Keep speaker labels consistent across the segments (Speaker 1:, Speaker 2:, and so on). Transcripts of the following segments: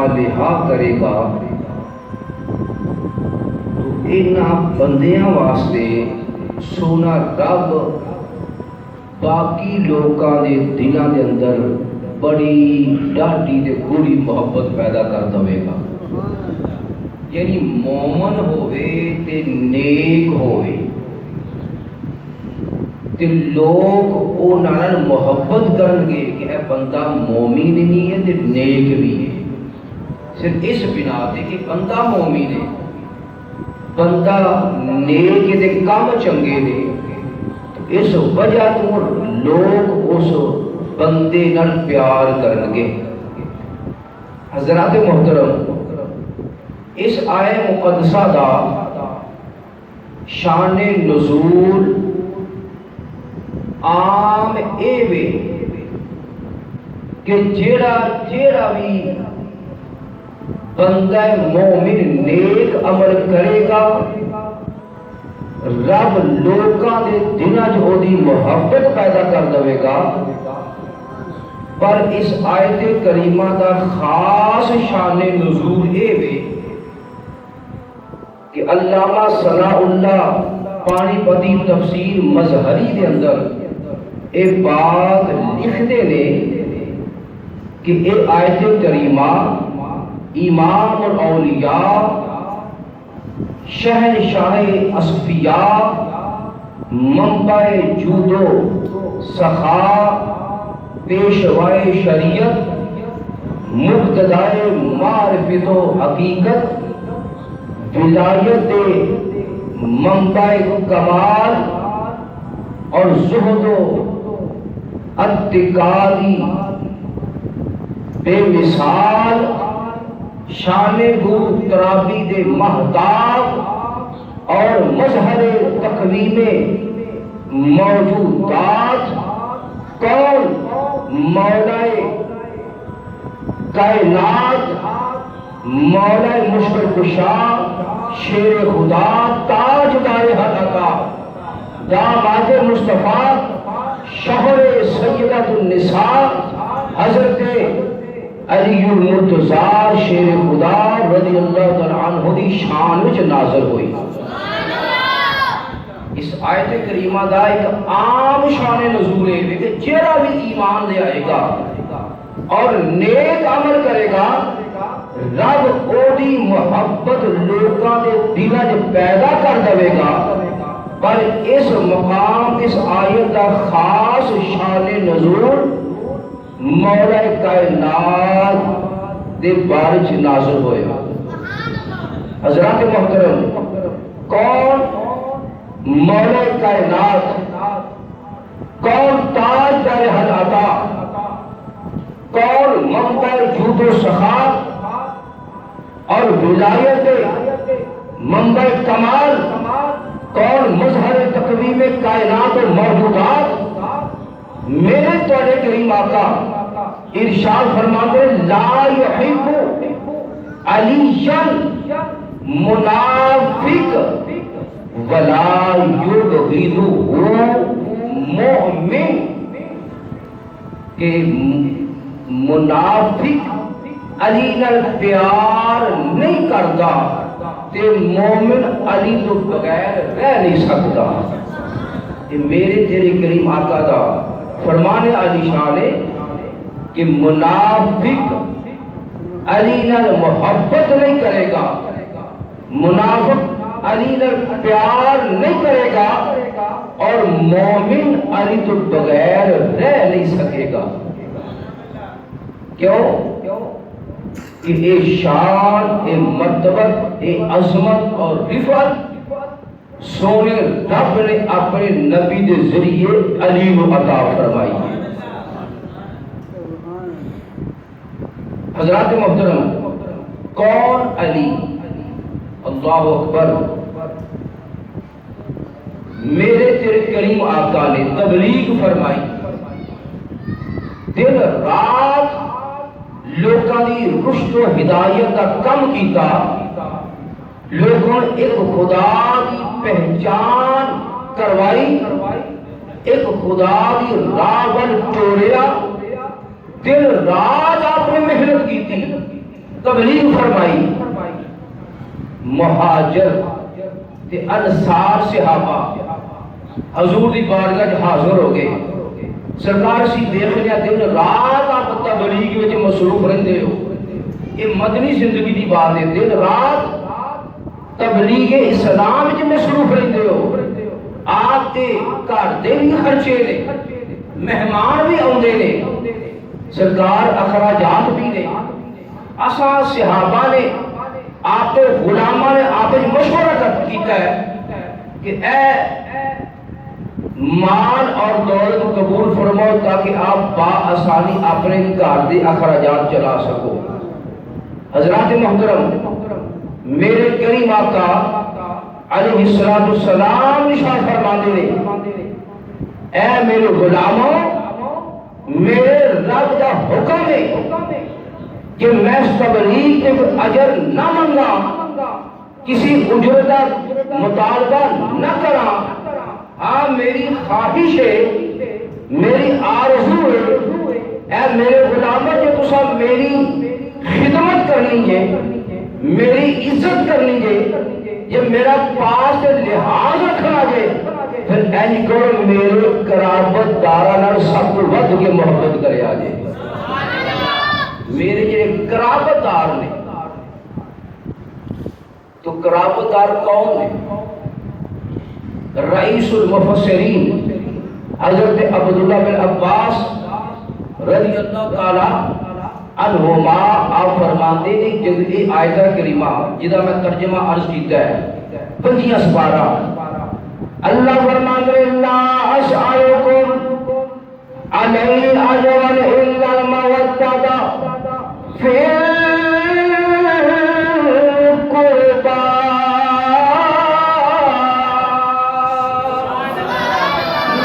Speaker 1: صالحہ کرے گا تو انہاں بندیاں واسطے سونا رب باقی لوکاں دے دلاں دے اندر بڑی ڈاڈی تے گوڑی محبت پیدا کر دے گا. یعنی مومن ہوئے تے نیک ہوئے تے لوگ او نال محبت کرن گے کہ اے بندہ مومن نہیں ہے تے نیک بھی ہے. صرف اس بنا تے کہ بندہ مومن ہے، بندہ نیک تے کام چنگے نے، اس وجہ تو لوگ اس بندے نال پیار کرن گے. حضرات محترم، اس آئے مقدسہ دا شان نزول عام اے وے کہ جیڑا بھی بندہ مومن نیک عمل کرے گا رب لوکاں دے دلاں وچ اودی محبت پیدا کر دے گا. پر اس آیت کریمہ دا خاص شان نزول اے وے کہ علامہ ثناء اللہ پانی پتی تفسیر مظہری دے اندر اے بات لکھتے نے کہ اے آیت کریمہ امام الاولیاء شہنشاہ اصفیاء منبع جود و سخا پیشوائے شریعت مبتدائے معرفت و حقیقت ولایت منبع کمال اور زہد و اتقالی بے مثال شان گو ترابی دے مہتاب اور مظہر تقویم موجودات کون مولائے کائنات مولائے مشکل کشا شیر خدا تاجدار حقا داماد مصطفیٰ شوہر سیدۃ النساء حضرت علی المرتضیٰ شیر خدا رضی اللہ تعالیٰ عنہ دی شان وچ نازل ہوئی. اس آیت کریمہ دا ایک عام شان نزول ہے کہ جیڑا بھی ایمان لے آئے گا اور نیک عمل کرے گا رب اودی محبت لوکاں دے دلاں وچ پیدا کر دے گا. پر اس مقام اس آیت دا خاص شان نزول مولا کائنات دے بارے چ نازل ہویا. حضرات محترم، کون مولا کائنات، کون تاجدار حل عطا، کون منبع جود و سخا اور ولایت منبع کمال، کون مظہر تقویم کائنات و موجودات. میرے توڑے کریم آقا ارشاد فرماتے لا یحب علیشا منافق ولا یبغضہ مؤمن. کہ منافق علی نال پیار نہیں کرتا تے مومن علی تو بغیر رہ نہیں سکتا. یہ میرے تیرے کریم آقا دا فرمان علی شان ہے کہ منافق علی نال محبت نہیں کرے گا، منافق علی نال پیار نہیں کرے گا اور مومن علی تو بغیر رہ نہیں سکے گا. کیوں؟ کہ اے شان، اے مرتبت، اے عظمت اور رفعت سونے رب نے اپنے نبی دے ذریعے علی کو عطا فرمائی ہے. حضرات محترم، کون علی؟ اللہ اکبر. میرے تیرے کریم آقا نے تبلیغ فرمائی، دن رات لوکاں دی رشد و ہدایت کا کم کیتا، لوگوں ایک خدا کی پہچان کروائی، ایک خدا کی راہ ول ٹوریا. دن رات آپ نے محنت کی تھی، تبلیغ فرمائی، مہاجر تے انصار صحابہ حضور دی بارگاہ وچ حاضر ہو گئے۔ سرکار سی دیکھ لیا دن رات آپ تبلیغ وچ مصروف رہندے ہو، یہ مدنی زندگی دی بات ہے، دن رات تبلیغ اسلام وچ مصروف رہندے ہو، آپ دے گھر دے بھی خرچے نے، مہمان بھی آندے نے، سرکار اخراجات بھی نے، اساں صحابہ نے آپ کے غلاماں نے آپ سے مشورہ کیتا ہے کہ اے مال اور دولت قبول فرماؤ تاکہ آپ با آسانی اپنے گھر دے اخراجات چلا سکو۔ حضرات محترم، میرے کریم آقا علیہ السلام نشان فرماندے نے، اے میرے غلاموں، میرے رب کا حکم ہے کہ میں تبلیغ کے اجر نہ منگا، کسی اجرت کا مطالبہ نہ کرا، ہاں میری خواہش ہے، میری آرزو ہے، اے میرے غلاموں جو تسا میری خدمت کرنی ہے، میری عزت کرنی ہے، یہ میرا پاس لحاظ رکھنا ہے، پھر اینج کرو میرے قرابت دارا سب کو ود کے محبت کرے آجے۔ میرے جو قرابت دار نے، تو قرابت دار کون ہے؟ رئیس المفسرین حضرت عبداللہ بن عباس رضی اللہ تعالی عنہما آپ فرماتے ہیں کہ یہ آیتہ کریمہ جدا میں ترجمہ عرض کیتا ہے 25 سپارہ، اللہ فرماتے ہیں لا اسألکم علیہ اجرا الا المودۃ فی القربى،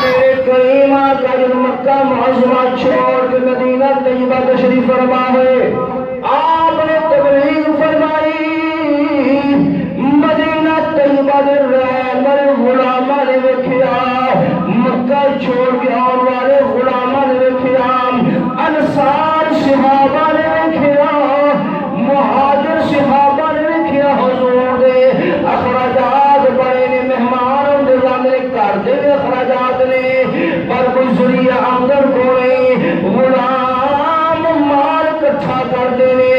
Speaker 1: میرے کریم آقا جب مکہ معظمہ چھوڑ کے مدینہ طیبہ تشریف فرما ہے، آپ نے تبلیغ فرمائی، مدینہ طیبہ دے رہن والے غلاماں نے ویکھیا، مکہ چھوڑ کے آن والے غلاماں نے ویکھیا، انصار صحابہ نے ویکھیا، مہاجر صحابہ نے ویکھیا، حضور دے اخراجات بڑے نے، مہمان دے جاندے گھر دے اخراجات نے، پر کوئی ذریعہ آمدن کو نہیں، غلام مال اکٹھا کرتے نے،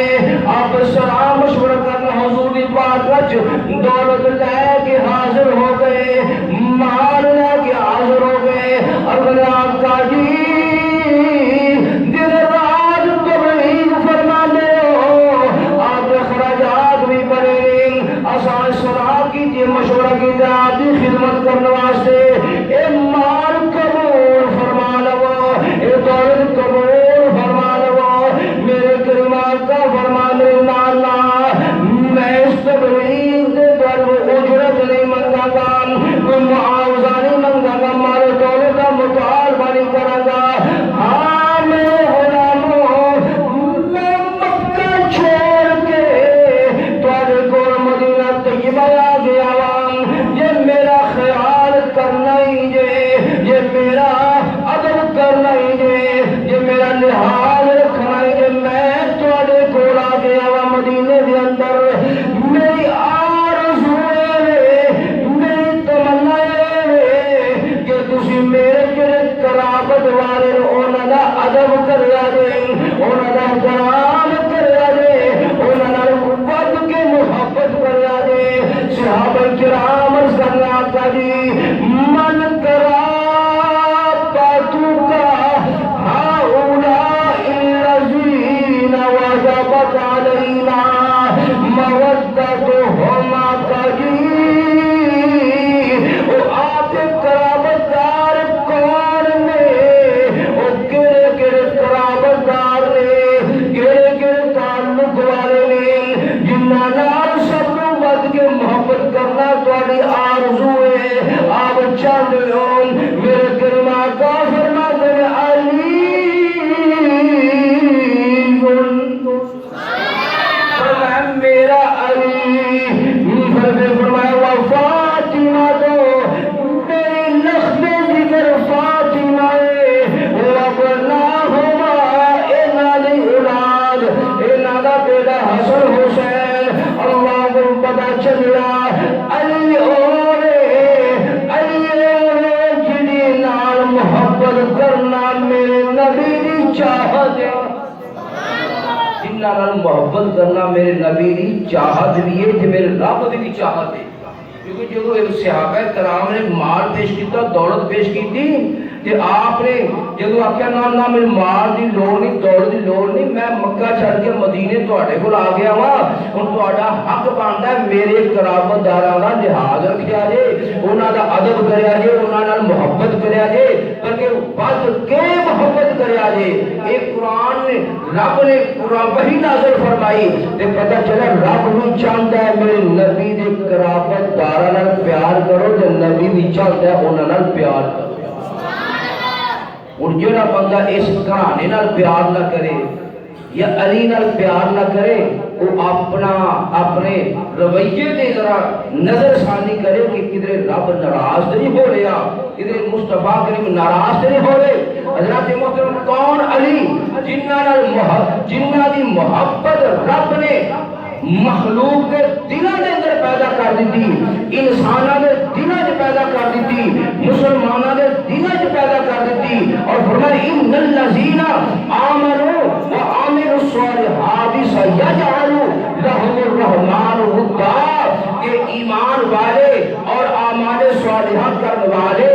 Speaker 1: آپ سلام مشورہ کرنا حضور دی بارگاہ دولت لے کے حاضر ہو گئے، مال لے کے حاضر ہو گئے، اور آقا جی دن رات تبلیغ فرمانے ہو، آپ اخراجات بھی بڑے نے، آسان صلاح کیجئے، مشورہ کیجئے، آپ کی خدمت کرنے واسطے، اے مال قبول فرما لو، اے دولت قبول فرما لو، میرے کریمات کا فرمانے نانا، میں اس تبلیغ دے در اجرت کرنا میرے نبی دی چاہت بھی ہے تے میرے رب دی بھی چاہت ہے. کیونکہ جب صحابہ کرام نے مال پیش کیتا دولت پیش کی تے آپ نے جدو آخیا نہ میرے مال دی لوڑ نہیں دولت دی لوڑ نہیں میں مکہ چھڑ کے مدینے تواڈے کول آ گیا وا ہن تہاڈا حق بندا ہے میرے قرابت داراں دا لحاظ رکھیا جے انہاں دا ادب کریا جے انہاں نال محبت کریا جے بلکہ بد کے محبت کریا جے. اے قرآن نے رب نے قرآن وحی نازل فرمائی تے پتہ چلا رب بھی چاہندا ہے میرے نبی دے قرابت داراں نال پیار کرو تے نبی بھی چاہندا ہے انہاں نال پیار کرو. اور جڑا بندہ اس گھرانے نال پیار نہ کرے یا علی نال پیار نہ کرے وہ اپنے رویے تے ذرا نظر ثانی کرے کہ کدھر رب ناراض نہیں ہو رہا کدھر مصطفیٰ کریم ناراض نہیں ہو رہے. حضرت محترم کون علی جنہ دی محبت رب نے مخلوق کے دلوں کے اندر پیدا کر دیتی انسانوں کے دلوں سے پیدا کر دیتی مسلمانوں کے دلوں سے پیدا کر دیتی اور فرمایا ان الذین آمنوا وعملوا الصالحات سیجعل لهم الرحمن ودا کہ ایمان والے اور اعمال صالحات کرنے والے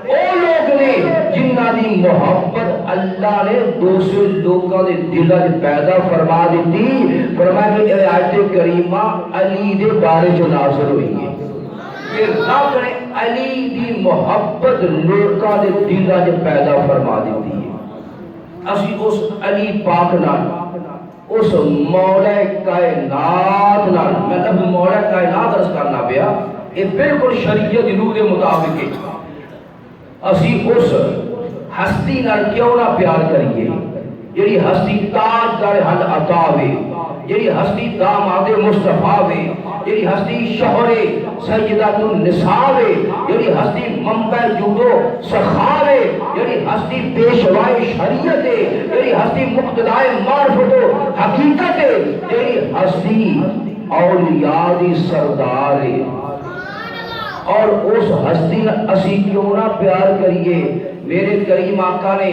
Speaker 1: وہ لوگ نے جنہ دی محبت اللہ نے دوسرے لوگوں کے دلوں میں پیدا فرما دیتی. فرمایا کہ یہ آیت کریمہ علی دے بارے جو نازل ہوئی ہے کہ رب نے علی دی محبت لوگوں کے دلوں میں پیدا فرما دیتی ہے. اسی اس علی پاک نال اس مولا کائنات نال میں لفظ مولا کائنات عرض کرنا پیا یہ بالکل شریعت روح کے مطابق ہے. اسی اس ہستی نال کیوں نہ پیار کریے جیڑی ہستی تاجدار حد عطا وے جیڑی ہستی داماد مصطفیٰ وے جیڑی ہستی شوہر سیدۃ النساء وے جیڑی ہستی منبع جود و سخا وے جیڑی ہستی پیشوائے شریعت ہے جیڑی ہستی مقتدائے معرفت و حقیقت ہے جیڑی ہستی اولیاء دی سردار ہے. اور اس ہستی اسی کیوں نہ پیار کریے. میرے کریم آقا نے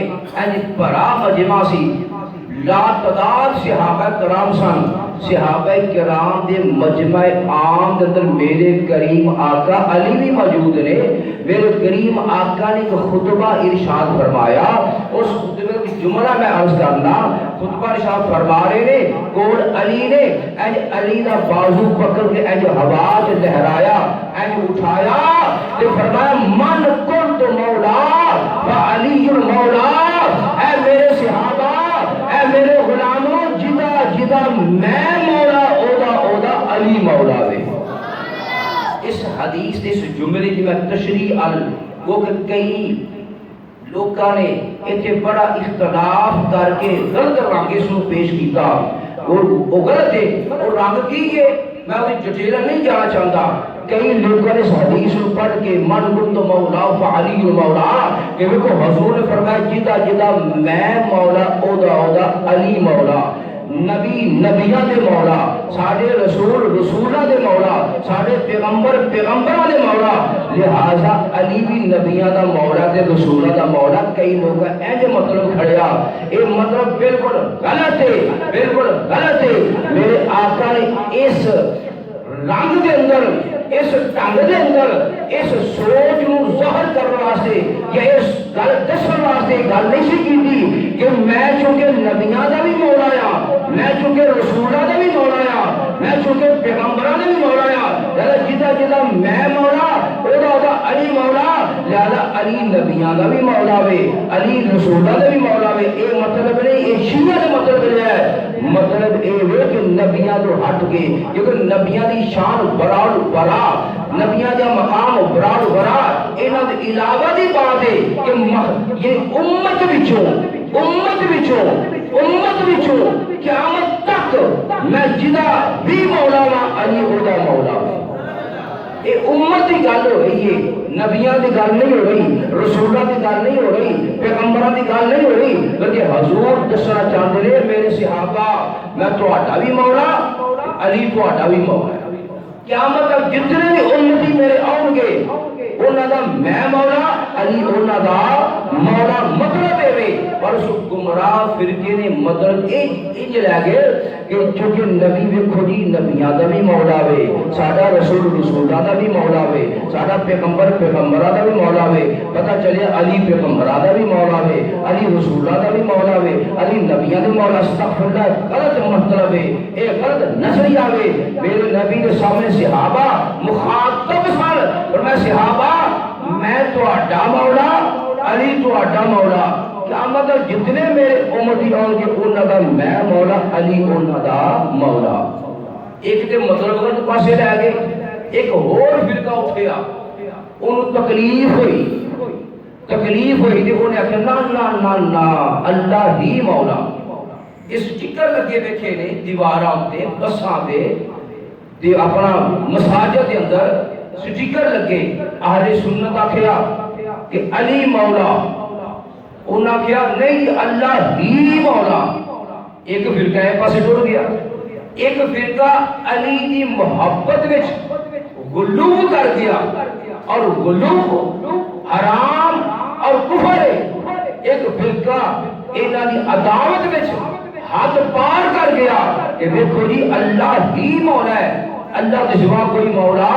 Speaker 1: بڑا مجمع سی لا تعداد صحابہ کرام سن صحابہ کرام دے مجمع عام دے اندر میرے کریم آقا علی بھی موجود نے. میرے کریم آقا نے ایک خطبہ ارشاد فرمایا اس خطبے کی جملہ میں عرض کرنا خطبہ ارشاد فرما رہے نے کول علی نے علی دا بازو پکڑ کے ہوا سے لہرایا اٹھایا تے فرمایا من کنت مولا وعلی المولا. اے میرے صحابہ اے میرے غلاموں جدا میں مولا اودا علی مولا وے. اس حدیث اس جملے کی میں تشریح وہ کہ کئی لوگوں نے اتنے بڑا اختلاف کر کے غلط رنگ اس کو پیش کیتا. وہ غلط ہے وہ رنگ کی ہے میں وہ ڈیٹیل نہیں جانا چاہتا. کئی لوگوں نے اس حدیث کو پڑھ کے من کنت مولا فعلی مولا کہ وہ حضور نے فرمایا جدا میں مولا اودا علی مولا. نبی نبیاں دے مولا ساڈے رسول رسولاں دے مولا ساڈے پیغمبر پیغمبراں دے مولا لہذا علی بھی نبیاں دا مولا تے رسولاں دا مولا. کئی لوگ انج مطلب کھڑیا اے مطلب بالکل غلط ہے بالکل غلط ہے. میرے آقا نے اس رنگ دے اندر اس ڈنگ دے اندر اس سوچ نو ظاہر کرنے واسطے یا اس گل دسن واسطے گل نہیں سی کیتی کہ میں چونکہ نبیاں دا بھی مولا ہاں میں چونکہ رسولاں دا بھی مولا ہاں میں چونکہ پیغمبراں دا بھی مولا ہاں جدا میں مولا اودا علی مولا لہذا علی نبیاں دا بھی مولا وے علی رسولاں دا بھی مولا وے. اے مطلب نہیں اے شیعہ دا مطلب نہیں ہے. مطلب اے وے کہ نبیاں تو ہٹ کے کیونکہ نبیاں دی شان برال برا نبیاں دا مقام برال برا انہاں دے علاوہ دی بات ہے کہ یہ امت وچوں قیامت تک میں جدا بھی مولا ہاں علی اودا مولا. اے امت کی گل ہو رہی ہے نبیاں کی گل نہیں ہو رہی رسولاں کی گل نہیں ہو رہی پیغمبراں کی گل نہیں ہو رہی بلکہ حضور دسنا چاہتے ہیں میرے صحابہ میں تہاڈا بھی مولا علی تہاڈا بھی مولا. قیامت تک جتنے بھی امتی میرے آؤ گے انہاں دا میں مولا علی انہاں دا مولا مطلب ہے پر اس گمراہ فرقے نے مطلب یہ لے گئے کہ چونکہ نبی ویکھو جی نبیاں دا بھی مولا وے ساڈا رسول رسولاں دا بھی مولا وے ساڈا پیغمبر پیغمبراں دا بھی مولا وے پتہ چلے علی پیغمبراں دا بھی مولا وے علی رسولاں دا بھی مولا وے علی نبیاں دا مولا استغفر اللہ غلط مطلب ہے اے غلط نظریہ وے میرے نبی دے سامنے صحابہ مخاطب سن فرمایا صحابہ میں تہاڈا مولا علی تہاڈا مولا کیا مطلب جتنے میرے امتی آن کے انہاں دا میں مولا علی انہاں دا مولا ایک تے مطلب غلط پاسے لے گئے ایک اور فرقہ اٹھیا انہوں تکلیف ہوئی تے انہیں آخیا نا نا نا نا اللہ ہی مولا اس چکر لگے بیٹھے نے دیواراں تے بساں تے اپنا مساجد دے اندر سٹیکر لگے اہل سنت آخیا کہ علی مولا انہاں کیا نہیں اللہ ہی مولا ایک فرقہ ہے پاسے ٹر گیا ایک فرقہ علی کی محبت وچ غلو کر گیا اور غلو حرام اور کفر ہے ایک فرقہ انہاں دی عداوت وچ حد پار کر گیا کہ دیکھو جی اللہ ہی مولا ہے اللہ کے سوا کوئی مولا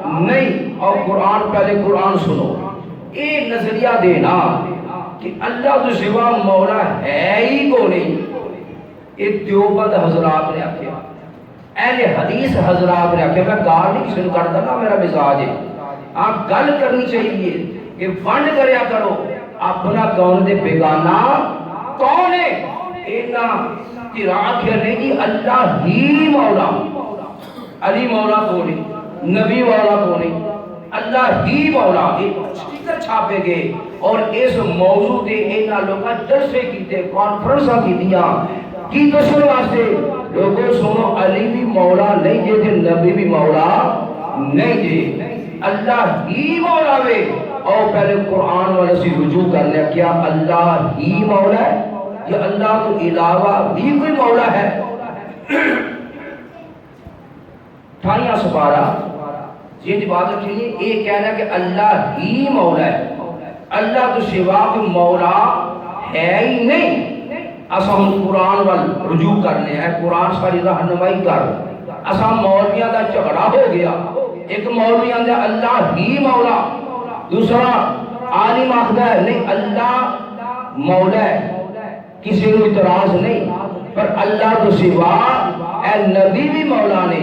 Speaker 1: نہیں اور قرآن پہلے قرآن سنو یہ نظریہ دینا کہ اللہ تو سوا مولا ہے ہی کو نہیں یہ دیوبند حضرات نے آکھیا اہل حدیث حضرات نے آکھیا میں گال نہیں کسی نے کرتا نا میرا مزاج ہے آپ گل کرنی چاہیے کہ ونڈ کریا کرو اپنا کون دے بیگانہ کون ہے اینا تیراکھیا نہیں جی اللہ ہی مولا علی مولا کو نہیں نبی مولا کو نہیں اللہ ہی مولا ایک سٹیکر چھاپے گئے اور اس موضوع دے اینا لوگاں جلسے کیتے کانفرنساں کی دیا کی دسن واسطے لوگوں سنو علی بھی مولا نہیں جے تے نبی بھی مولا نہیں جے اللہ ہی مولا وے اور پہلے قرآن والے سے رجوع کرنے کیا اللہ ہی مولا ہے یا اللہ تو علاوہ بھی کوئی مولا ہے ٹھائیاں سپارہ جن بات رکھیے یہ کہنا کہ اللہ ہی مولا ہے اللہ تو سوا کوئی مولا ہے ہی نہیں اسا ہم قرآن وال رجوع کرنے ہیں قرآن ساری رہنمائی کر اسا مولویاں دا جھگڑا ہو گیا ایک مولویاں دا اللہ ہی مولا دوسرا عالم آخدا ہے نہیں اللہ مولا ہے کسی کو اعتراض نہیں پر اللہ تو سوا اے نبی بھی مولا نے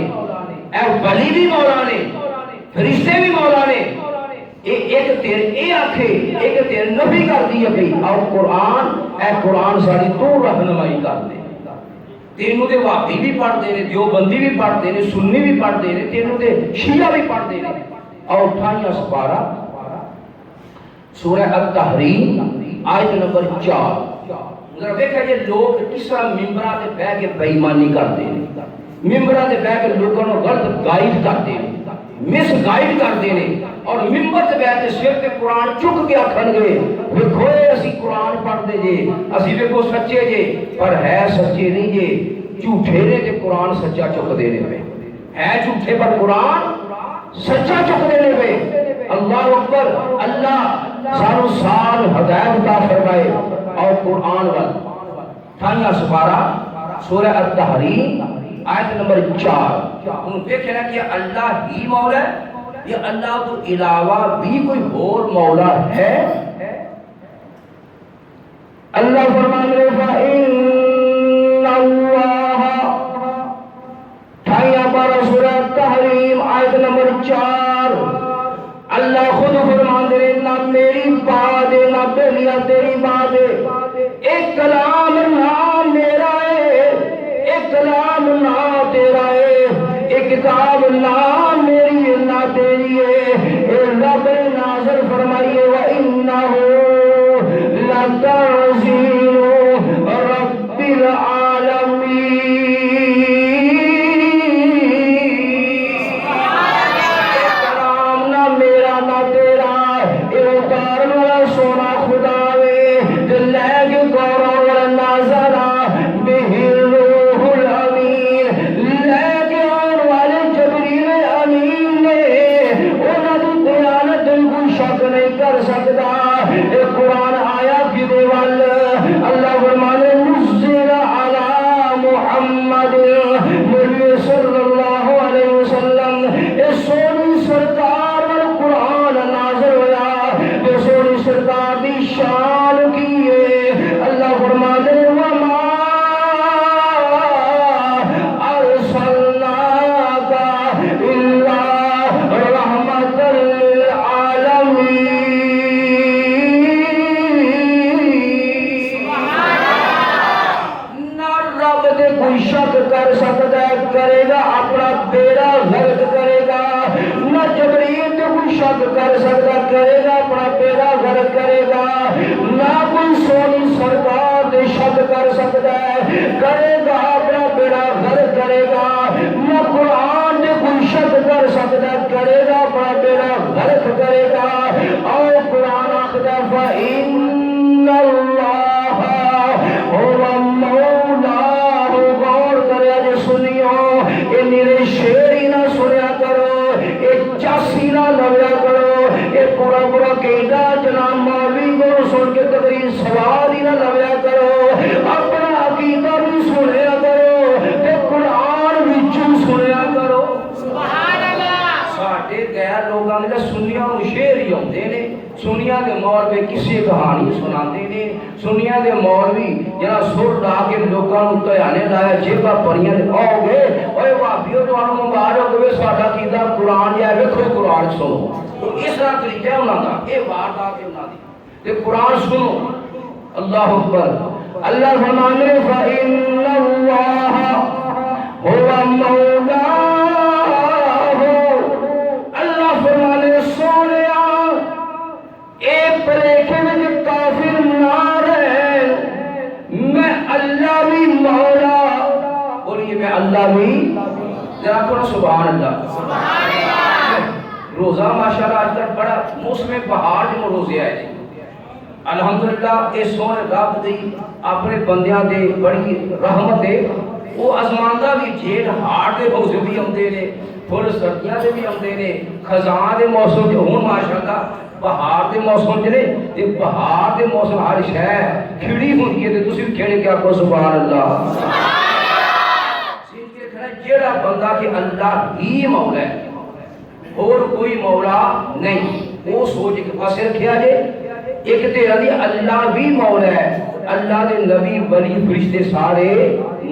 Speaker 1: اے ولی بھی مولا نے فرشتے بھی مولا نے ایک تیر اے آکھے ایک تیر نبی کر دی گئی اور قرآن اے قرآن ساری تو رہنمائی کر دے تینوں دے وہابی بھی پڑھتے ہیں دیوبندی بھی پڑھتے ہیں سنی بھی پڑھتے ہیں تینوں دے شیعہ بھی پڑھتے ہیں اور اٹھائیاں سپارہ سورہ التحریم آیت نمبر 4 ذرا دیکھا یہ لوگ کس طرح ممبران دے بہ کے بے ایمانی کرتے ہیں ممبران دے بہ کے لوگوں کو غلط گائیڈ کرتے ہیں مس گائیڈ کرتے ہیں اور ممبر دے بہ کے سر تے قرآن چک کے آکھن گے ویکھو اسی قرآن پڑھتے جے اسی ویکھو سچے جے پر ہے سچے نہیں جے جھوٹے نے تے قرآن سچا چک دینے پہ ہے جھوٹے پر قرآن سچا چک دینے پہ اللہ اکبر اللہ سانو سال ہدایت عطا فرمائے اور قرآن وال ٹھائیاں سپارہ سورہ التحریم آیت نمبر 4 انہوں دیکھنا کہ اللہ ہی مولا ہے یا اللہ تو علاوہ بھی کوئی اور مولا ہے اللہ فرمانے فَإِنَّ اللَّهَ ٹھائیاں پارہ سورہ التحریم آیت نمبر 4 اللہ خود فرمان دے نہ میری بات ہے نہ پہلیا تیری بات ہے ایک کلام نہ میرا ہے ایک کلام نہ تیرا ہے ایک کتاب نہ میری نہ تیری ہے رب نے نازل فرمائیے وَإِنَّهُ لَتَنزِيلُ رَبِّ الْعَالَمِينَ سکتا اے قرآن آیا کی دیوال اللہ فرمانے نزل علی محمد نبی صلی اللہ علیہ وسلم اے سونی سرکار قرآن نازل ہوا اے سونی سرکار دی شان کی ہے اللہ فرمانے وما کر سکتا ہے کرے گا اپنا بیڑا غرق کرے گا نہ جبرائیل تو کوئی شک کر سکتا کرے گا اپنا بیڑا غرق کرے گا نہ کوئی سونی سرکار دے شک کر سکتا ہے کرے گا اپنا بیڑا غرق کرے گا نہ قرآن دے کوئی شک کر سکتا کرے گا اپنا بیڑا غرق کرے گا اور قرآن آخدا فإن اللہ هو مولا میرے شیری نہ سنیا کرو ایک چاسی نہ لویا کرو ایک پورا پورا کہتا جناب مولوی کو سن کے تقریر سوال ہی نہ لویا کرو اپنا عقیدہ بھی سنیا کرو ایک قرآن بھی سنیا کرو سبحان اللہ ساڈے غیر لوگاں نے سنیاں نوں شعر ہی ہوندے نے سنیا دے مولوی کسی کہانی سناندے نے سنیا دے مولوی جڑا سر لا کے لوکاں نوں تیانے لایا جیبا پریاں دے آؤ گے اوے بھابیو تانوں مبارک ہوے ساڈا کیدا قرآن جا ویکھو قرآن سنو اس طرح طریقہ انہاں دا اے واردات ہے انہاں دی تے قرآن سنو اللہ اکبر اللہ فرمانے فإن اللہ هو مولا اللہ فرمانے سونیا اے پریکھے میں کافر نہ رہے میں اللہ بھی مولا بولیے میں اللہ بھی ذرا کرو سبحان اللہ روزہ ماشاءاللہ آج تک بڑا موسم بہار جو روزے آئے تھے الحمدللہ اے سونے رب دی اپنے بندیاں دے بڑی رحمت ہے وہ ازماندہ بھی جیل ہار دے روزے بھی آمدے نے پھل سردیاں دے بھی آمدے نے خزاں دے موسم جو ہون ماشاءاللہ بہار دے موسم جنے تے بہار دے موسم ہر شے کھڑی ہوندی ہے تے تسی بھی کھڑے کیا کو سبحان اللہ سن کے کھڑا جیڑا بندہ کہ اللہ ہی مولا ہے اور کوئی مولا نہیں وہ سوچ کے پاسے رکھیا جے ایک تیرا دی اللہ بھی مولا ہے اللہ دے نبی ولی فرشتے سارے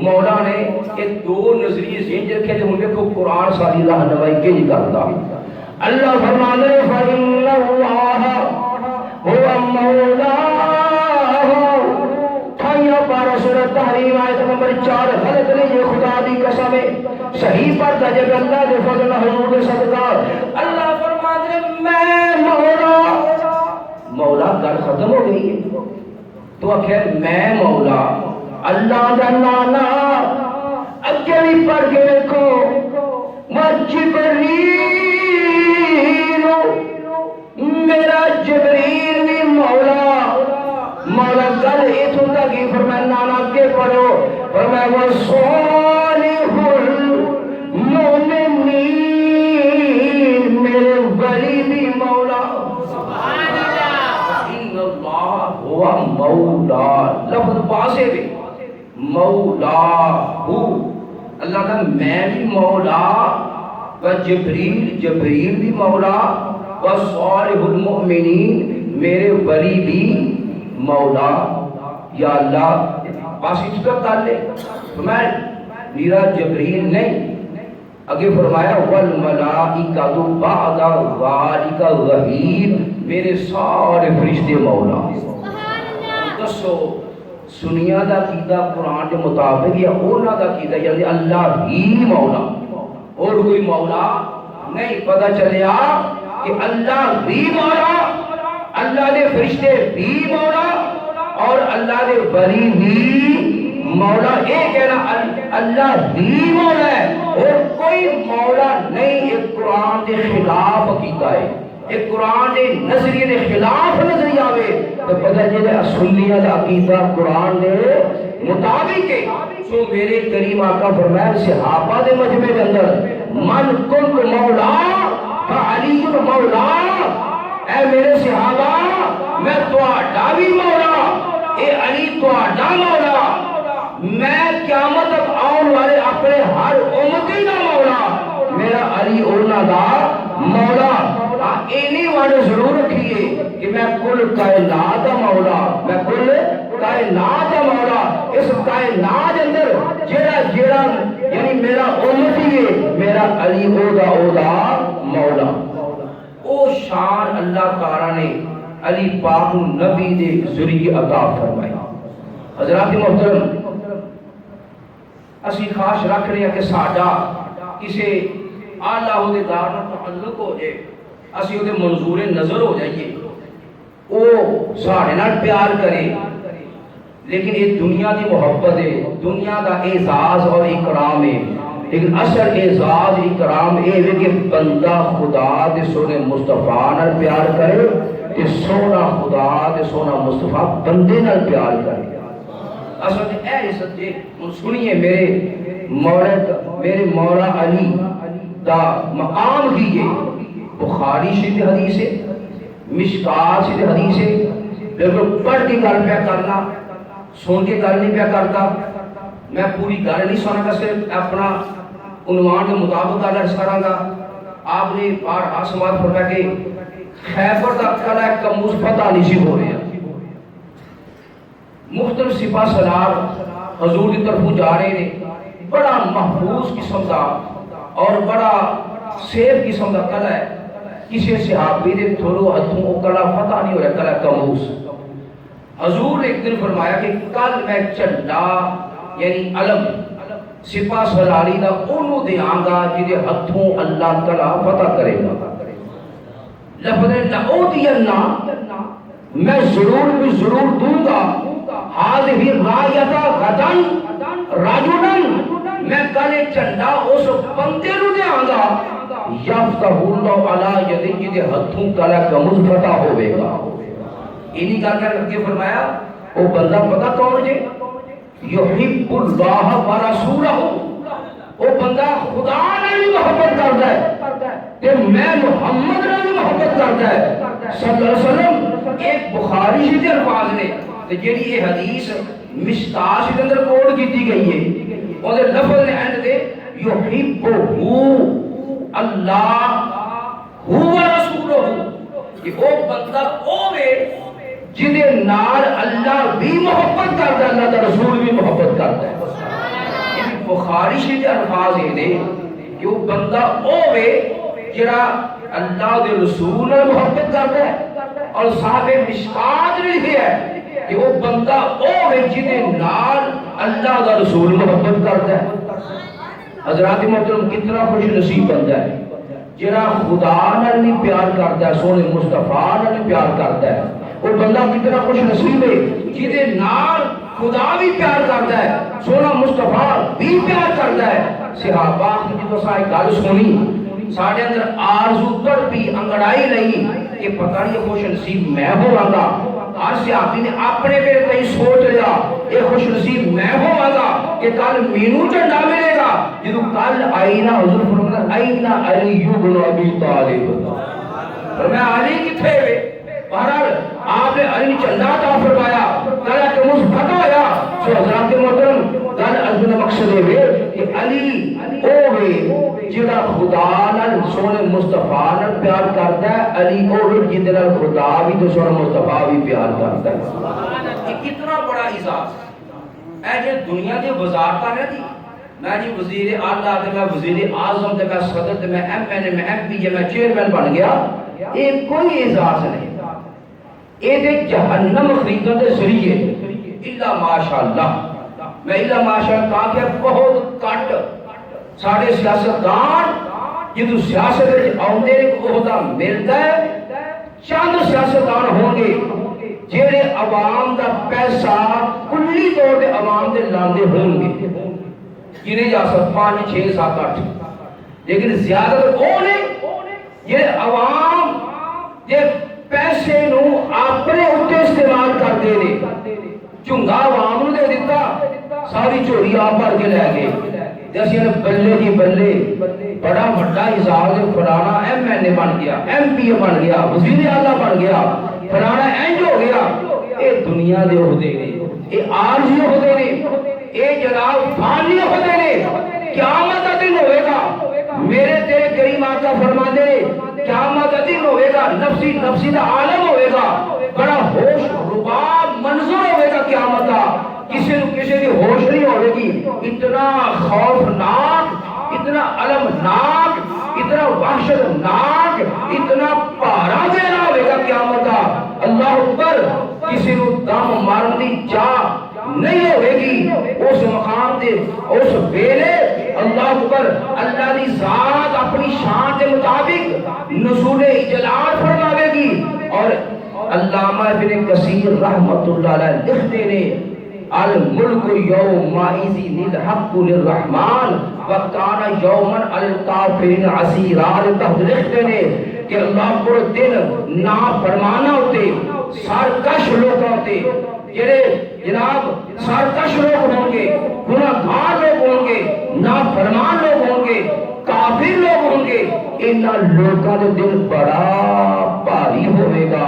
Speaker 1: مولا نے کہ دو نظریے ذہن رکھے تے ہن دیکھو قرآن ساری رہنمائی کے نہیں کرتا اللہ فرمانے فإن اللہ هو مولا تھائیاں پارا سورۃ تحریم آیت نمبر 4 غلط نہیں یہ خدا دی قسم ہے صحیح پڑھتا جب اللہ دے فضل حضور دے صدقہ اللہ فرمانے میں مولا مولا گل ختم ہو گئی ہے تو آخر میں مولا اللہ دا نانا اگے بھی پڑھ کے دیکھو میرا جبریل بھی مولا مولا گل اتوں تک ہی فرمایا نانا کے پڑھو فرمایا وہ صالح المؤمنین میرے ولی بھی مولا سبحان اللہ ان اللہ ہوا مولا لفظ پاسے بھی مولا ہو اللہ کا میں بھی مولا و جبریل بھی مولا و صالح المؤمنین میرے ولی بھی مولا یا اللہ بس اس کا تعلق فرمایا میرا جبریل نہیں اگے فرمایا والملائکۃ بعد ذالک ظہیر میرے سارے فرشتے مولا دسو سنیا دا عقیدہ قرآن کے مطابق یا اونا دا عقیدہ یعنی اللہ ہی مولا اور کوئی مولا نہیں پتہ چلیا کہ اللہ بھی مولا اللہ دے فرشتے بھی مولا اور اللہ دے ولی بھی مولا ایک کہنا اللہ بھی مولا ہے اور کوئی مولا نہیں ایک قرآن کے خلاف عقیدہ ہے ایک قرآن کے نظریے کے خلاف نظری آوے تو پتہ چلے سنیہ دا عقیدہ قرآن نے مطابق ہے سو میرے کریم آقا فرمایا صحابہ دے مجمع کے اندر من کنت مولا فعلی مولا اے میرے صحابہ میں تہاڈا بھی مولا اے علی تہاڈا مولا میں قیامت تک آن والے اپنے ہر امتی دا مولا میرا علی انہاں دا مولا اینی والے ضرور رکھیے کہ میں کل کائنات دا مولا میں کل کائنات دا مولا اس کائنات اندر جیڑا یعنی میرا امتی ہے میرا علی او دا مولا او شان اللہ تعالی نے علی پاک نبی دے ذریعے عطا فرمائی حضرات محترم اسی خاص رکھ رہے ہیں کہ ساڈا کسی اعلیٰ عہدیدار نال تعلق ہو جائے اسی وہ منظور نظر ہو جائیے وہ ساڑھے نال پیار کرے لیکن یہ دنیا دی محبت ہے دنیا دا اعزاز اور اکرام ہے لیکن اصل اعزاز اکرام یہ ہے کہ بندہ خدا دے سونے مصطفیٰ نال پیار کرے کہ سونا خدا دے سونا مصطفیٰ بندے نال پیار کرے اصل اے عزت جے سنیے میرے مولا علی دا مقام کیجئے بخاری شریف حدیث ہے مشکات شریف حدیث ہے بالکل پڑھ کے گل پہ کرنا سن کے گل نہیں پہ کرتا میں پوری گل نہیں سنا گا صرف اپنا عنوان کے مطابق گل کراں گا آپ نے بار سماعت فرمایا کہ خیبر دا قلعہ کموز فتح نہیں ہو رہے ہیں مختلف سپاہ سالار حضور کی طرف جا رہے ہیں بڑا محفوظ قسم کا اور بڑا سیف قسم کا قلعہ ہے کسی صحابی دے تھوڑو ہتھوں وہ قلعہ فتح نہیں ہو رہا قلعہ کموز حضور نے ایک دن فرمایا کہ کل میں جھنڈا یعنی علم سپاہ سالاری دا انہوں دیاں گا جنہیں ہتھوں اللہ قلعہ فتح کرے گا لفظ لَأُوتِيَنَّا میں ضرور دوں گا هذه الرایۃ غداً رجلاً میں کل جھنڈا اس بندے نو دیاں گا یفتح اللہ علی یدیہ دے ہتھوں کلا کمز فتح ہوے گا انہی گل کر کے فرمایا وہ بندہ پتہ کون جے یحب اللہ ورسولہ وہ بندہ خدا نال محبت کردا ہے تے میں محمد نال محبت کردا ہے صلی اللہ علیہ وسلم ایک بخاری شریف کے الفاظ نے جیڑی یہ حدیث مشکات کے اندر کوڈ کی گئی ہے اور لفظ نے اینڈ دے یحبہ اللہ ہو رسولہ کہ وہ بندہ ہوے جدے نال اللہ بھی محبت کرتا ہے اللہ دا رسول بھی محبت کرتا ہے یہ بخاری شریف کے الفاظ ہیں کہ وہ بندہ ہوے جڑا اللہ دے رسول نال محبت کرتا ہے اور صاحب مشکات نے لکھا ہے کہ وہ بندہ ہوے جدے نال اللہ دا رسول محبت کرتا ہے حضرات محترم کتنا خوش نصیب بندہ ہے جڑا خدا نال نہیں پیار کرتا ہے سونے مصطفیٰ نال نہیں پیار کرتا ہے وہ بندہ کتنا خوش نصیب ہے جدے نال خدا بھی پیار کرتا ہے سونا مصطفیٰ بھی پیار کرتا ہے صحابہ کی جدو سائے گل سنی ساڑھے اندر آرزو تڑپی انگڑائی نہیں کہ پتہ نہیں خوش نصیب میں ہو رہا ہر صحابی نے اپنے پہ کہیں سوچ لیا یہ خوش نصیب میں ہوں گا کہ کل مینو جھنڈا ملے گا جدو کل آئینہ حضور فرمایا آئینہ علی بن ابی طالب فرمایا علی کتھے ہوئے بہرحال آپ نے علی جھنڈا عطا فرمایا کل کہ مثبت ہویا سو حضرات محترم گل ازمن مقصد ہے کہ علی اوے جڑا خدا نال سونے مصطفیٰ نال پیار کرتا ہے علی اوے جدے نال خدا بھی تو سونا مصطفیٰ بھی پیار کرتا ہے یہ کتنا بڑا اعزاز اے جو دنیا دی وزارتاں نے دی میں جی وزیر اعلیٰ تے میں وزیر اعظم تے میں صدر تے میں ایم این اے میں ایم پی میں چیئرمین بن گیا یہ کوئی اعزاز نہیں یہ دے جہنم خریدن دے ذریعے الا ماشاءاللہ میں الا ماشاءاللہ کہا کہ بہت کٹ ساڑھے سیاستدان جدو سیاست آؤندے کو عہدہ ملتا ہے چند سیاستدان ہوں گے جیڑے عوام دا پیسہ کلی طور دے عوام دے لاندے ہوں گے جنہیں جا سکتا 5 6 7 8 لیکن زیادہ تر وہ نہیں یہ عوام یہ پیسے نو اپنے اتے استعمال کر دے نے چنگا عوام نو دے دیتا ساری چوری آپ بھر کے لے گئے جیسے بلے جی بلے بڑا بڑا اظہار فلانا ایم این نے بن گیا، ایم پی بن گیا، وزیر اعلیٰ بن گیا، فلانا اینج ہو گیا. اے دنیا دے عہدے نے، اے عارضی عہدے نے، اے جناب فانی عہدے نے. قیامت کا دن ہوئے گا، میرے تیرے کریم آقا فرما دے قیامت کا دن ہوئے گا، نفسی نفسی کا عالم ہوئے گا، بڑا ہوش رباب منظر ہوئے گا قیامت کا. کسی کی ہوش نہیں ہوئے گی. اتنا خوفناک، اتنا المناک، اتنا وحشتناک، اتنا پارا دینا ہوئے گا قیامت کا. اللہ اکبر. کسی کو دم مارن دی چاہ نہیں ہوئے گی اس مقام دے اس ویلے. اللہ اکبر. اللہ دی ذات اپنی شان کے مطابق نزول اجلال فرماوے گی. اور علامہ ابن کثیر رحمت اللہ علیہ لکھتے نے الملک یومئذ الحق للرحمن وکان یوما الکافرین عسیرا. لکھتے نے کہ اللہ کو دن نافرمانا ہوتے، سرکش لوگ ہوتے، جناب سرکش لوگ ہوں گے، گناہگار لوگ ہوں گے، نافرمان لوگ ہوں گے، کافر لوگ ہوں گے. ان لوگوں کا دل بڑا بھاری ہوئے گا،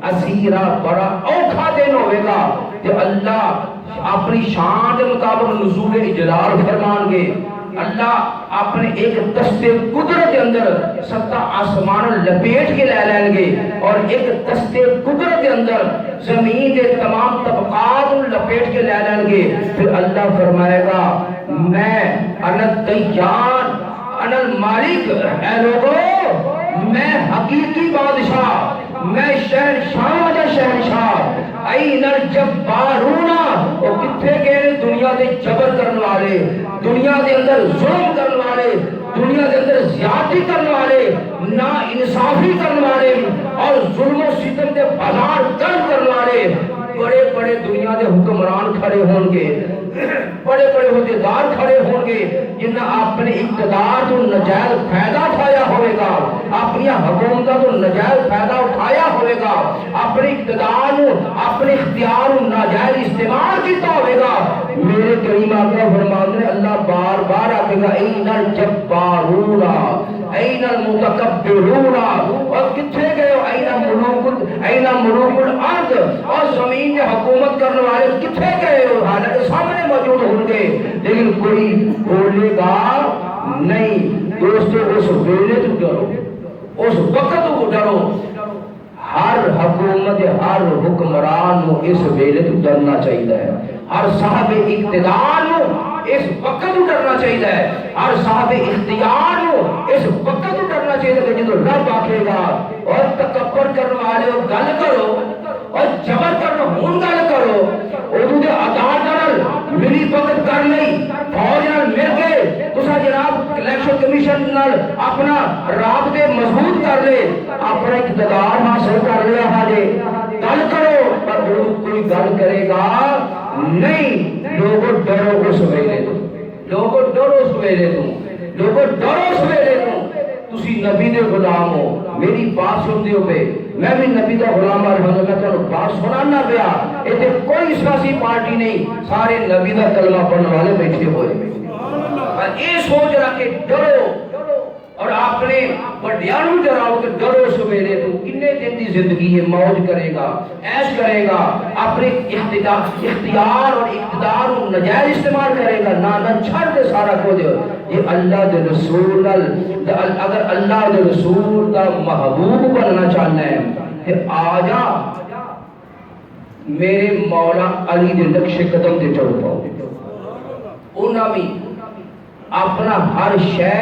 Speaker 1: اسیرا بڑا اوکھا دن ہوئے گا. کہ اللہ اپنی شان کے مطابق نزول اجلال فرمان گے. اللہ اپنے ایک دستے قدرت کے اندر ستا آسمان لپیٹ کے لے لیں گے، اور ایک دستے قدرت کے اندر زمین کے تمام طبقات لپیٹ کے لے لیں گے. پھر اللہ فرمائے گا میں انا الدیان انا المالک. اے لوگو میں حقیقی بادشاہ، میں شہنشاہ دا شہنشاہ. این الجبارون. اور کتھے گئے دنیا دے جبر کرنے والے، دنیا دے اندر ظلم کرنے والے، دنیا دے اندر زیادتی کرنے والے، نا انصافی کرنے والے، اور ظلم و ستم دے بازار گرم کرنے والے. بڑے بڑے دنیا دے حکمران کھڑے ہوں گے، بڑے بڑے عہدیدار کھڑے ہوں گے جنہاں اپنے اقتدار تو نجائز فائدہ اٹھایا ہوئے گا، اپنی حکومت تو نجائز فائدہ اٹھایا ہوئے گا، اپنے اقتدار اپنے اختیار ناجائز استعمال کیتا ہوئے گا. میرے کریم آقا فرماتے ہیں اللہ بار بار آکے گا این الجبارون این المتکبرون. اور کتھے گئے این ملوک الارض. اور زمین میں حکومت کرنے والے کتھے گئے ہو؟ حالانکہ سامنے موجود ہوں گے لیکن کوئی بولے گا نہیں. دوستو اس ویلے تو ڈرو، اس وقت کو ڈرو. ہر حکومت ہر حکمران کو اس ویلے تو ڈرنا چاہیے. ہر صاحب اقتدار کو اس وقت تو ڈرنا چاہیے. ہر صاحب اختیار کو اس وقت تو ڈرنا چاہیے کہ جدو رب آکھے گا اور تکبر کرنے والے گل کرو اور جبر کرنا ہون گل کرو، اردو دے عدالت نال ملی بغت کر لئی، فوج نال مل کے تسا جناب الیکشن کمیشن نال اپنا رابطے مضبوط کر لے، اپنا اقتدار حاصل کر لیا ہے. گل کرو پر کوئی گل کرے گا نہیں. لوگوں ڈرو اس ویلے تو، لوگوں ڈرو اس ویلے تو، لوگوں ڈرو اس ویلے تو. تسی نبی دے غلام ہو، میری بات سن دیو پہ، میں بھی نبی دا غلام آ رہا ہوں. میں تو بات سنانا پیا. ایتھے کوئی سیاسی پارٹی نہیں، سارے نبی دا کلمہ پڑھنے والے بیٹھے ہوئے. اور یہ سوچ رکھ کے ڈرو اور اپنے بڑیانوں ڈراؤ کہ ڈرو اس ویلے تو. کنے دن دی زندگی ہے، موج کرے گا، عیش کرے گا، اپنے اختیار اور اقتدار کو نجائز استعمال کرے گا. نہ چھڑ دے سارا کچھ. یہ اللہ دے رسول اگر اللہ دے رسول کا محبوب بننا چاہنا ہے کہ آ جا میرے مولا علی دے نقش قدم دے چل پاؤ. انہاں بھی اپنا ہر شے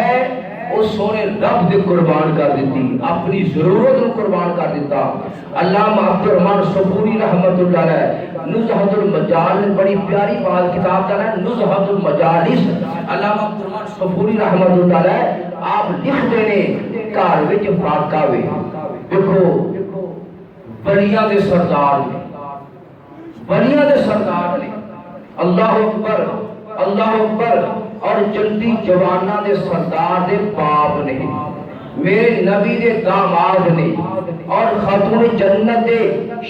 Speaker 1: اس سونے رب دے قربان کر دیتی، اپنی ضرورت کو قربان کر دیتا. علامہ عبدالرحمن صفوری رحمت اللہ علیہ نزہۃ المجالس، بڑی پیاری بات کتاب ہے نزہۃ المجالس. علامہ عبدالرحمن صفوری رحمت اللہ علیہ آپ لکھتے ہیں گھر وچ واقعہ وے. دیکھو بلیاں دے سردار نے، بلیاں دے سردار نے، اللہ اکبر اللہ اکبر. اور جلدی جوانہ دے سردار دے باپ نے، میرے نبی دے داماد نے، اور خاتون جنت دے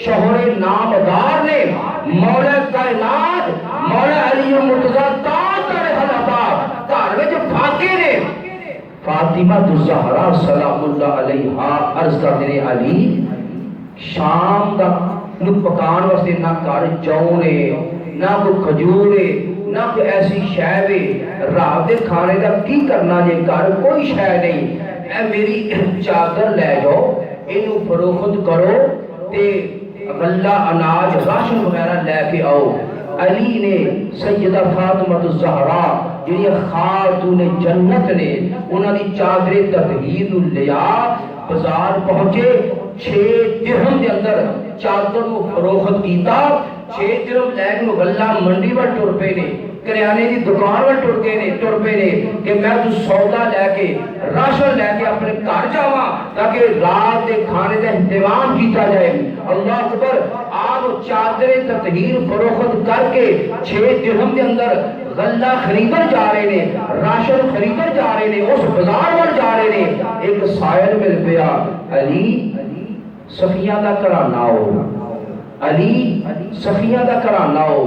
Speaker 1: شوہر نامدار نے، مولا کائنات مولا علی مرتضی تاج دے حلفا گھر وچ پھاکے نے. فاطمہ الزہرا سلام اللہ علیہا عرض کر دینے علی شام دا نو پکان واسطے نہ کر جونے نہ کوئی کھجورے نہ کوئی ایسی شے وے رات دے کھانے دا کی کرنا جے کر کوئی شے نہیں اے میری چادر لے جاؤ اینو فروخت کرو تے غلہ اناج راشن وغیرہ لے کے آؤ علی نے سیدہ فاطمہ الزہرا جنہی خاتون جنت نے انہاں دی چادر تطہیر لیا بازار پہنچے 6 درہم دے اندر چادر کو فروخت کیتا 6 درہم لے کے غلہ منڈی پر ٹر پے نے کریانے دی دکان پر ٹر پے نے کہ میں تو سودا لے کے راشن لے کے اپنے گھر جاواں تاکہ رات دے کھانے دا انتظام کیتا جائے اللہ اکبر آپ چادر تطہیر فروخت کر کے 6 درہم دے اندر غلہ خریدر جا رہے نے راشن خریدر جا رہے نے اس بازار پر جا رہے نے ایک سائل مل پیا علی صفیہ دا گھرانہ ہو علی صفیہ دا گھرانہ ہو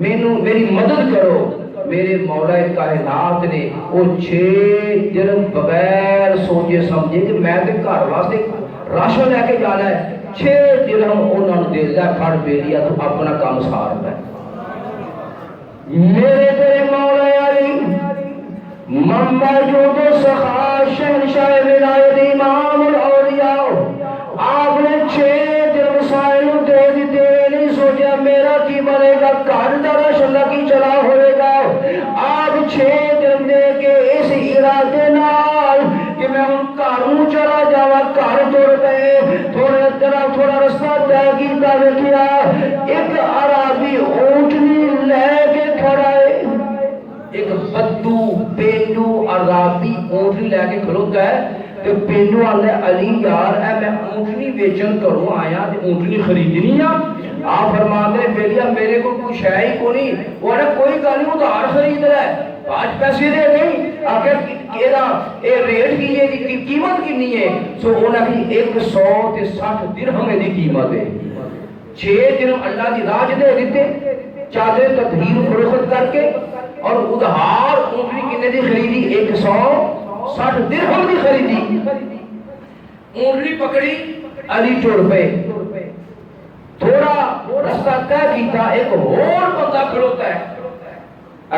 Speaker 1: میری مدد کرو میرے مولا کائنات نے وہ 6 درہم بغیر سوچے سمجھے کہ میں تے گھر واسطے راشن لے کے جانا ہے 6 درہم انہوں نے دے دیا پھڑ پے لیا تو اپنا کام سار ہے میرے تیرے مولا علی منبع جود و سخا شہنشاہ ولایت امام الاولیاء آپ نے 6 درہم سائل دے دیتے نہیں سوچا میرا کی بنے گا گھر دا راشن کی چلا ہوئے گا آپ 6 درہم دے کے اس ارادے نال کہ میں ان گھروں چلا جاوا گھر توڑ پے تھوڑا رستہ طے کیتا ویکھیا ایک عربی اونٹنی لے کے کھڑا ہے ایک بدو پینڈو عربی اونٹنی لے کے کھڑوتا ہے تو پینڈو آلے علی یار اے میں اونٹنی بیچن کروں آیا تے اونٹنی خریدنی آپ فرماتے ہیں بیلیا میرے کو کوئی شے ہی کو نہیں وہ نے کوئی گل نہیں ادھار خرید رہا ہے 5 پیسے دے نہیں آخر اے ریٹ کی ہے دی قیمت کتنی ہے سو انہاں کی 160 درہم دی قیمت ہے 6 درہم اللہ دی راہ دے دیتے چادر تطہیر فروخت کر کے اور ادھار اونٹنی کتنے دی خریدی 160 درہم دی خریدی اونٹنی پکڑی علی ٹر پے تھوڑا رستہ طے کیتا ایک اور بندہ کھڑوتا ہے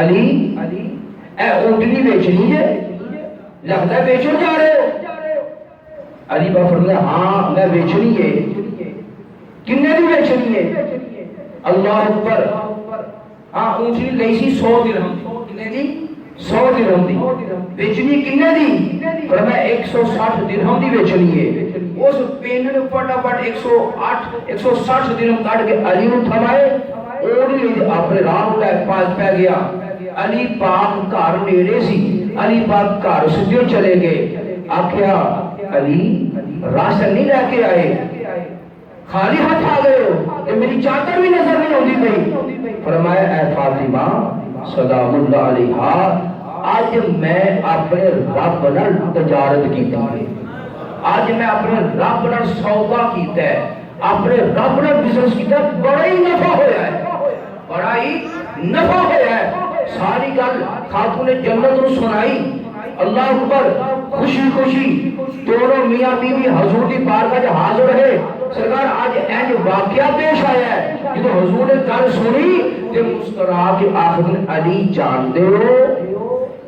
Speaker 1: علی اے اونٹنی بیچنی ہے لگتا ہے بیچن جا رہے ہو علی با فرمایا ہاں میں بیچنی ہے کنے دی بیچنی ہے اللہ اکبر ہاں اونٹنی لئی سی 100 درہم کنے دی 100 درہم دی بیچنی کنے دی فرمایا 160 درہم دی بیچنی ہے اس پینڈ نے پٹاپٹ 160 درہم کاٹ کے علی نے تھمائے اور اپنے راہ لائے پاس پہ گیا علی پاک گھر نیڑے سی علی پاک گھر سجے چلے گئے آخیا علی راشن نہیں لے کے آئے خالی ہاتھ آ گئے ہو کہ میری چادر بھی نظر نہیں ہوتی پئی فرمایا اے فاطمہ سلام اللہ علیہا آج میں اپنے رب نال تجارت کی ہے آج میں اپنے رب نال سودا کیتا ہے اپنے رب نال بزنس کیتا ہے بڑا ہی نفع ہویا ہے بڑا ہی نفع ہویا ہے ساری گل خاتون جنت نو سنائی اللہ اکبر خوشی خوشی دونوں میاں بیوی حضور دی بارگاہ وچ حاضر رہے سرکار آج اینج واقعہ پیش آیا ہے جب حضور نے گل سنی تے مسکرا کے آخر علی جاندے ہو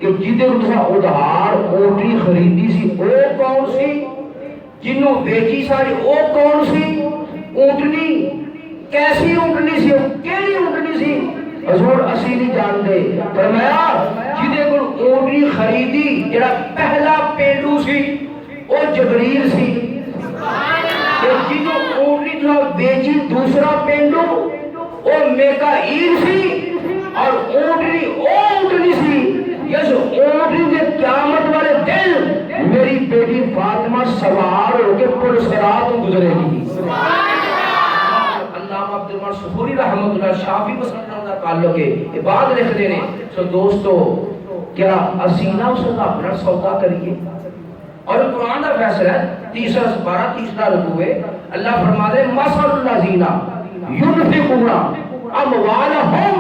Speaker 1: کہ جدے کو تساں ادھار اونٹنی خریدی سی او کون سی جنوں بیچی ساری او کون سی اونٹنی کیسی اونٹنی سی کیڑی اونٹنی سی حضور اسی نہیں جانتے فرمایا جدے کو اونٹنی خریدی جڑا پہلا پینڈو سی او جبریل سی کہ جنوں اونٹنی تو بیچی دوسرا پینڈو او میکائیل سی اور اونٹنی او اونٹنی سی یس اونٹنی دے قیامت والے دن میری بیٹی فاطمہ سوار ہو کے پرسرات گزرے گی علامہ عبدالمن سفوری رحمۃ اللہ شافی مسلمان کا تعلق ہے یہ بات لکھ دینے سو دوستو کیا اسینہ اس کا اپنا سودا کریے اور قرآن کا فیصلہ ہے 3:12 رکوع ہے اللہ فرما دے مثل الذین ينفقون اموالهم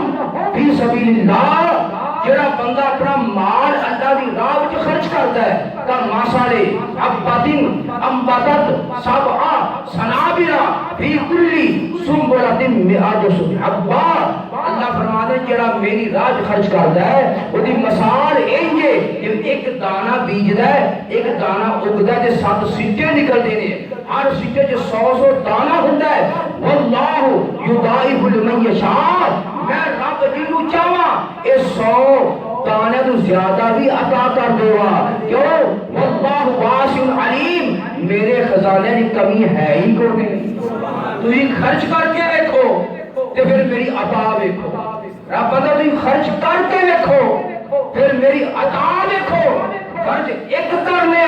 Speaker 1: فی سبیل اللہ جڑا بندہ اپنا مال اللہ دی راہ وچ خرچ کرتا ہے تا ماسالے ابتن امبتت سبع سنابلا فی کلی سنبلۃ مئات حبہ اللہ فرماتے ہیں جڑا میری راہ وچ خرچ کرتا ہے اودی مثال اینج ہے کہ ایک دانہ بیجدا ہے ایک دانہ اگدا ہے تے 7 سیٹے نکلدے نے ہر سیٹے چ 100 دانہ ہوندا ہے واللہ یضاعف لمن یشاء میں رب جنوں چاہواں اے 100 دانے تو زیادہ بھی عطا کر دے گا کیوں واللہ واسع علیم میرے خزانے کی کمی ہے ہی کوئی نہیں تسی خرچ کر کے دیکھو تے پھر میری عطا دیکھو رب بندہ تسی خرچ کر کے دیکھو پھر میری عطا دیکھو خرچ ایک کرنے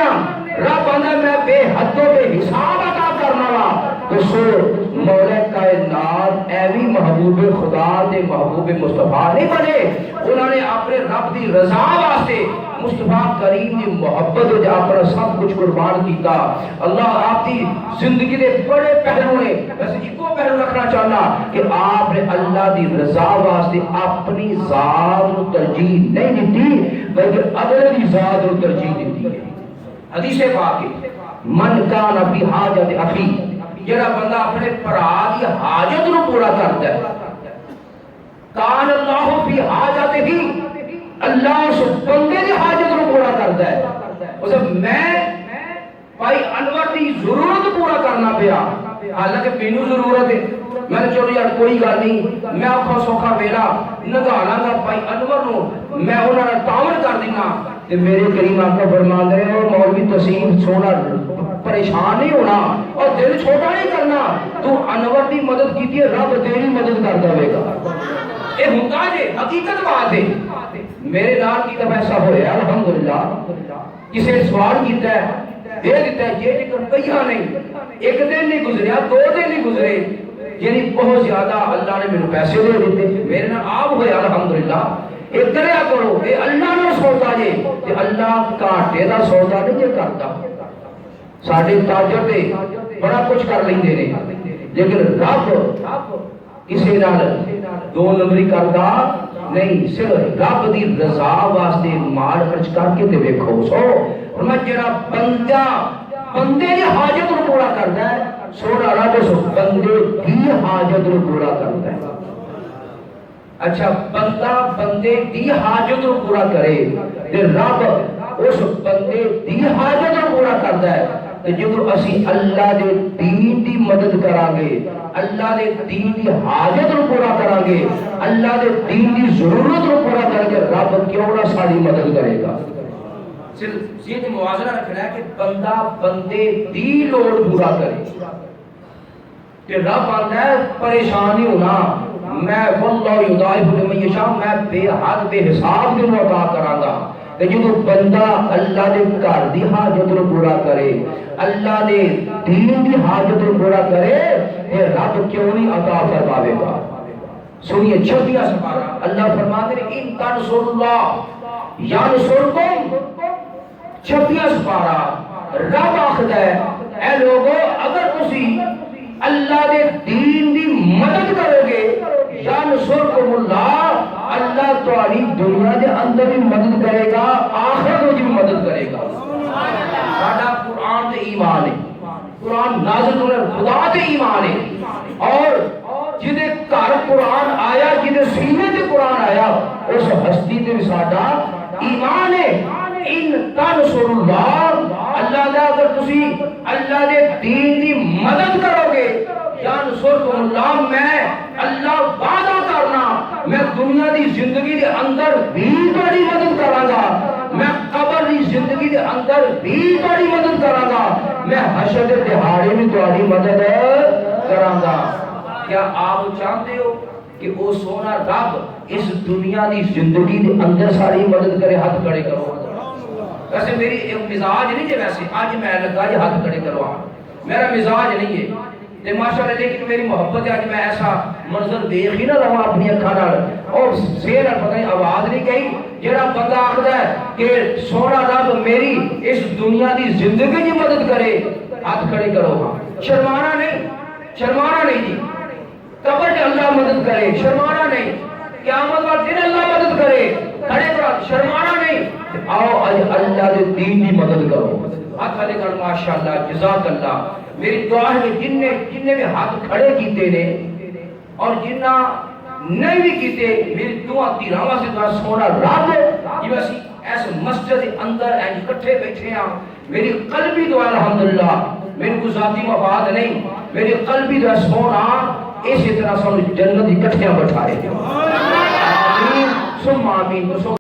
Speaker 1: رب بندہ میں بے حد و بے حساب عطا کرنا وا تو سو مولا کائنات ایوی محبوب خدا دے محبوب مصطفیٰ نہیں بنے انہوں نے اپنے رب دی رضا واسطے مصطفیٰ کریم دی محبت وچ اپنا سب کچھ قربان کیتا اللہ آپ دی زندگی دے بڑے پہلو نے بس ایکو پہلو رکھنا چاہنا کہ آپ نے اللہ دی رضا واسطے اپنی ذات کو ترجیح نہیں دیتی بلکہ اگلے دی ذات کو ترجیح دیتی ہے حدیث پاک ہے من کان فی حاجت اخی جڑا بندہ اپنے بھرا دی حاجت نو پورا کرتا ہے کان اللہ فی حاجت ہی اللہ اس بندے دی حاجت نو پورا کرتا ہے اس میں بھائی انور دی ضرورت پورا کرنا پیا حالانکہ مینوں ضرورت ہے میں نے چلو یار کوئی گل نہیں میں اوکھا سوکھا ویلا نگالا گا بھائی انور نو میں انہاں نال تعاون کر دینا تے میرے کریم آقا فرماندے ہیں او مولوی تسیم سونا پریشان نہیں ہونا اور دل چھوٹا نہیں کرنا تو انور دی مدد کیتی ہے رب تیری مدد کر دے گا اے ہوندا جے حقیقت بات ہے میرے نال کی طرف ایسا ہویا الحمدللہ کسی سوال کیتا ہے دے دیتا ہے یہ لیکن کہیا نہیں ایک دن نہیں گزریا 2 دن نہیں گزرے یعنی بہت زیادہ اللہ نے میرے پیسے دے دیتے میرے نال آپ ہویا الحمدللہ ایک دریا کرو اے اللہ نے سودا جے تے اللہ کاٹے دا سودا نہیں جے کرتا ساڈے تاجر تے بڑا کچھ کر لیندے نے لیکن رب کسی نال 2 نمبری کردا نہیں صرف رب دی رضا واسطے مال خرچ کر کے تے ویکھو سو فرمایا جڑا بندے دی حاجت نو پورا کردا ہے سونا رب اس بندے دی حاجت نو پورا کردا ہے اچھا بندہ بندے دی حاجت نو پورا کرے تے رب اس بندے دی حاجت نو پورا کردا ہے تے جدوں اسی اللہ دے دین دی مدد کران گے اللہ دے دین دی حاجت نو پورا کران گے اللہ دے دین دی ضرورت نو پورا کریں گے رب کیوں نہ ساری مدد کرے گا صرف یہ موازنہ رکھنا ہے کہ بندہ بندے دی لوڑ پورا کرے کہ رب آتا ہے پریشانی ہونا میں واللہ یضاعف لمن یشاء میں بے حد بے حساب دے عطا کراں گا کہ جدوں بندہ اللہ دے گھر دی حاجت نو پورا کرے اللہ دے دین دی حاجت نو پورا کرے تے رب کیوں نہیں عطا فرماوے گا سنیے 26 سپارہ اللہ فرماتے ہیں ان تنصر اللہ ینصرکم 26 سپارہ رب آخدا ہے اے لوگو اگر تسی اللہ دے دین دی مدد کرو گے ینصرکم اللہ اللہ تہاڈی دنیا دے اندر بھی مدد کرے گا آخرت میں بھی مدد کرے گا ساڈا قرآن تے ایمان ہے قرآن نازل ہونے خدا تے ایمان ہے اور جدے گھر قرآن آیا جدے سینے تے قرآن آیا اس ہستی تے ساڈا ایمان ہے ان تنصر اللہ اللہ دا اگر تسی اللہ دے دین دی مدد کرو گے ینصرکم اللہ میں اللہ وعدہ کرنا میں دنیا دی زندگی دے اندر بھی تہاڈی مدد کراں گا میں قبر دی زندگی دے اندر بھی تہاڈی مدد کراں گا میں حشر دے دہاڑے بھی تہاڈی مدد کراں گا کیا آپ چاہتے ہو کہ وہ سونا رب اس دنیا دی زندگی دے اندر ساری مدد کرے ہاتھ کھڑے کرو ویسے میری ایک مزاج نہیں ہے ویسے آج میں لگا یہ ہاتھ کھڑے کروا میرا مزاج نہیں ہے تے ماشاءاللہ لیکن میری محبت ہے آج میں ایسا منظر دیکھ ہی نہ رہا اپنی اکھاں نال اور زیر پتہ نہیں آواز نہیں کہی جڑا بندہ آخدا ہے کہ سونا رب میری اس دنیا دی زندگی دی مدد کرے ہاتھ کھڑے کرو شرمانا نہیں جی قبر میں اللہ مدد کرے شرمانا نہیں قیامت والے دن اللہ مدد کرے کھڑے دین کی مدد کرو ہاتھ والے کر ماشاءاللہ جزاک اللہ میری دعا ہے کہ جن نے بھی ہاتھ کھڑے کیتے نے اور جنہ نہیں بھی کیتے میری دعا تیراواں سے دعا سونا رب یہ بس ایسے مسجد اندر اکٹھے بیٹھے ہیں میری قلبی دعا الحمدللہ میری کو ذاتی مفاد نہیں میری قلبی دعا سونا اسی طرح سن جنت اکٹھیاں بٹھائے آمین ثم آمین